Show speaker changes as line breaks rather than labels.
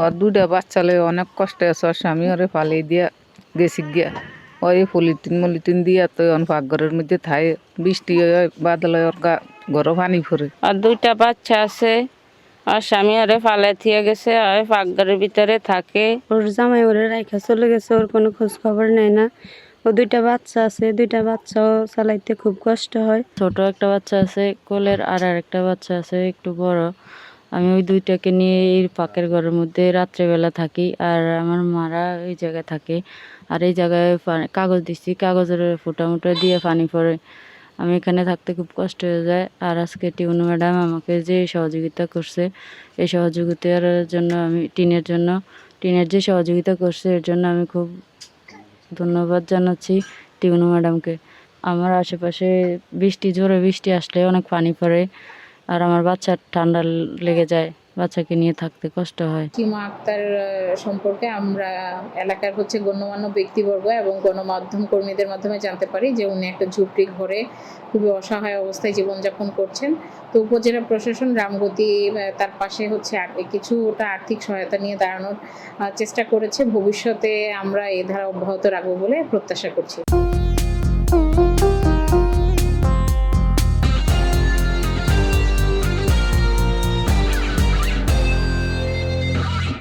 ওর দুইটা বাচ্চা লয়ে অনেক কষ্টে আছে। ওর স্বামী ওরে ফালাই দিয়া গেছি গিয়া। ওই পলিটিন মলিটিন দিয়া তো পাকঘরের মধ্যে থাই বৃষ্টি হয় বাদল হয় ওর ঘরও পানি পড়ে।
আর দুইটা বাচ্চা আছে, আর স্বামী আরে ফালাই থিয়ে গেছে, আর পাকঘরের ভিতরে থাকে।
ওর জামাই ওরে রাইখা চলে গেছে, ওর কোনো খোঁজ খবর নেয় না। ও দুইটা বাচ্চা আছে, দুইটা বাচ্চাও চালাইতে খুব কষ্ট হয়।
ছোট একটা বাচ্চা আছে কোলের, আর একটা বাচ্চা আছে একটু বড়। আমি ওই দুইটাকে নিয়ে এই পাকের ঘরের মধ্যে রাত্রেবেলা থাকি, আর আমার মারা এই জায়গায় থাকে। আর এই জায়গায় কাগজ দিচ্ছি, কাগজের ফুটা মুটা দিয়ে পানি পড়ে। আমি এখানে থাকতে খুব কষ্ট হয়ে যায়। আর আজকে টিউনু ম্যাডাম আমাকে যে সহযোগিতা করছে, এই সহযোগিতার জন্য আমি টিনের যে সহযোগিতা করছে এর জন্য আমি খুব ধন্যবাদ জানাচ্ছি টিউনু ম্যাডামকে। আমার আশেপাশে জোরে বৃষ্টি আসলে অনেক পানি পড়ে, আর আমার বাচ্চার ঠান্ডা লেগে যায়, বাচ্চাকে নিয়ে থাকতে কষ্ট হয়।
সীমা আক্তার সম্পর্কে আমরা এলাকার গণ্যমান্য ব্যক্তিবর্গ এবং গণমাধ্যম কর্মীদের মাধ্যমে জানতে পারি যে উনি একটা ঝুপড়ি ঘরে খুবই অসহায় অবস্থায় জীবনযাপন করছেন। তো উপজেলা প্রশাসন রামগতি তার পাশে কিছুটা আর্থিক সহায়তা নিয়ে দাঁড়ানোর চেষ্টা করেছে। ভবিষ্যতে আমরা এই ধারা অব্যাহত রাখবো বলে প্রত্যাশা করছি।